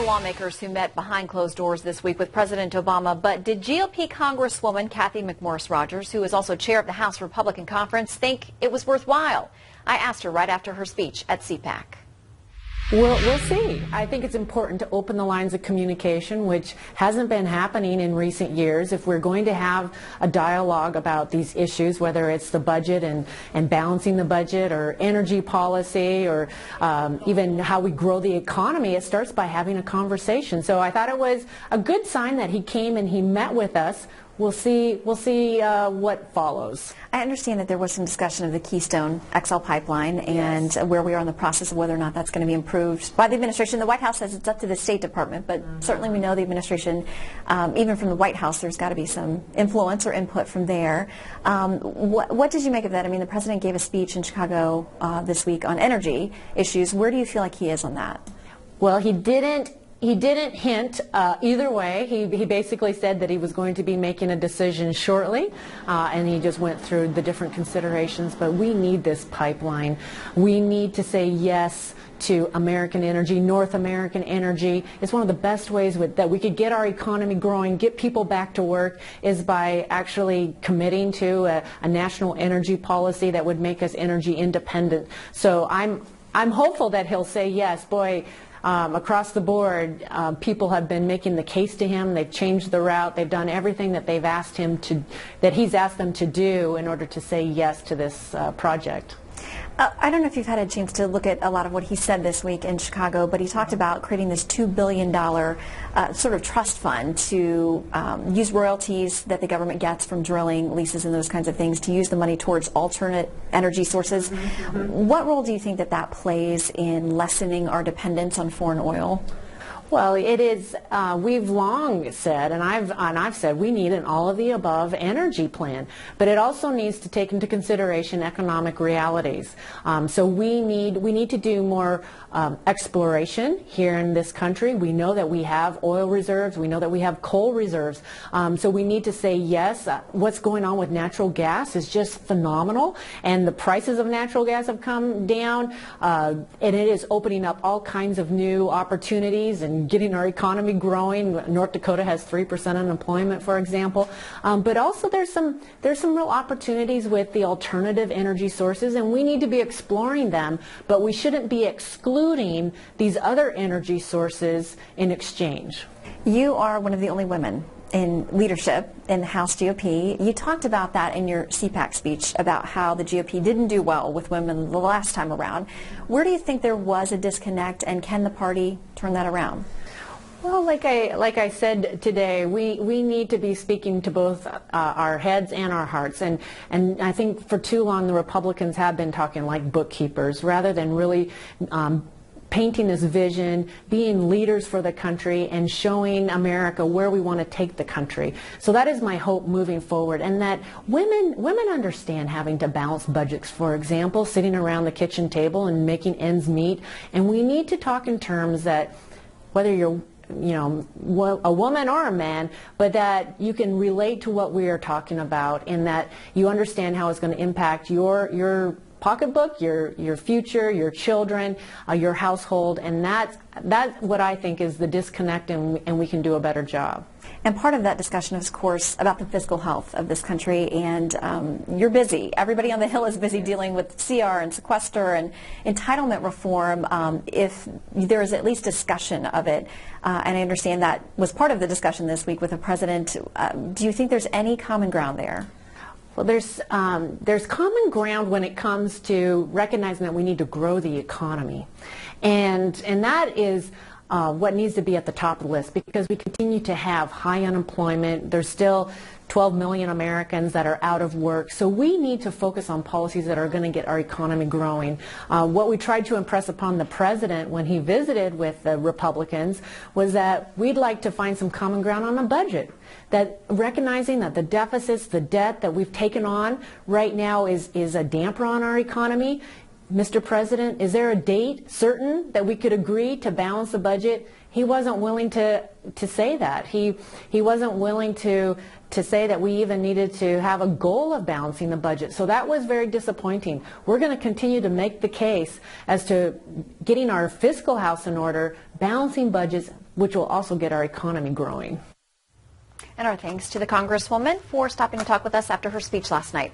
the lawmakers who met behind closed doors this week with President Obama, but did GOP Congresswoman Cathy McMorris Rodgers, who is also chair of the House Republican Conference, think it was worthwhile? I asked her right after her speech at CPAC. We'll see. I think it's important to open the lines of communication, which hasn't been happening in recent years. If we're going to have a dialogue about these issues, whether it's the budget and balancing the budget or energy policy or even how we grow the economy, it starts by having a conversation. So I thought it was a good sign that he came and he met with us. We'll see what follows. I understand that there was some discussion of the Keystone XL pipeline and where we are in the process of whether or not that's going to be improved by the administration. The White House says it's up to the State Department, but certainly we know the administration, even from the White House, there's got to be some influence or input from there. What did you make of that? I mean, the President gave a speech in Chicago this week on energy issues. Where do you feel like he is on that? Well, he didn't hint either way. He basically said that he was going to be making a decision shortly, and he just went through the different considerations. But we need this pipeline. We need to say yes to American energy, North American energy. It's one of the best ways that we could get our economy growing, get people back to work, is by actually committing to a national energy policy that would make us energy independent. So I'm hopeful that he'll say yes. Boy, across the board, people have been making the case to him. They've changed the route. They've done everything that they've asked him to, that he's asked them to do in order to say yes to this project. I don't know if you've had a chance to look at a lot of what he said this week in Chicago, but he talked about creating this $2 billion sort of trust fund to use royalties that the government gets from drilling, leases, and those kinds of things to use the money towards alternate energy sources. What role do you think that that plays in lessening our dependence on foreign oil? Well, it is. We've long said, and I've said, we need an all-of-the-above energy plan, but it also needs to take into consideration economic realities. So we need to do more exploration here in this country. We know that we have oil reserves. We know that we have coal reserves. So we need to say yes. What's going on with natural gas is just phenomenal, and the prices of natural gas have come down, and it is opening up all kinds of new opportunities and getting our economy growing. North Dakota has 3% unemployment, for example. But also there's some real opportunities with the alternative energy sources, and we need to be exploring them, but we shouldn't be excluding these other energy sources in exchange. You are one of the only women in leadership in the House GOP. You talked about that in your CPAC speech about how the GOP didn't do well with women the last time around. Where do you think there was a disconnect, and can the party turn that around? Well, like I said today, we need to be speaking to both our heads and our hearts, and I think for too long the Republicans have been talking like bookkeepers rather than really painting this vision, being leaders for the country, and showing America where we want to take the country. So that is my hope moving forward, and that women understand having to balance budgets, for example, sitting around the kitchen table and making ends meet. And we need to talk in terms that whether you're a woman or a man, but that you can relate to what we are talking about, and that you understand how it's going to impact your pocketbook, your future, your children, your household, and that's what I think is the disconnect, and we can do a better job. And part of that discussion is, of course, about the fiscal health of this country, and you're busy. Everybody on the Hill is busy dealing with CR and sequester and entitlement reform, if there is at least discussion of it. And I understand that was part of the discussion this week with the President. Do you think there's any common ground there? Well, there's common ground when it comes to recognizing that we need to grow the economy, and that is what needs to be at the top of the list, because we continue to have high unemployment. There's still 12 million Americans that are out of work. So we need to focus on policies that are going to get our economy growing. What we tried to impress upon the President when he visited with the Republicans was that we'd like to find some common ground on the budget. That recognizing that the deficits, the debt that we've taken on right now is a damper on our economy. Mr. President, is there a date certain that we could agree to balance the budget? He wasn't willing to say that. He wasn't willing to say that we even needed to have a goal of balancing the budget. So that was very disappointing. We're going to continue to make the case as to getting our fiscal house in order, balancing budgets, which will also get our economy growing. And our thanks to the Congresswoman for stopping to talk with us after her speech last night.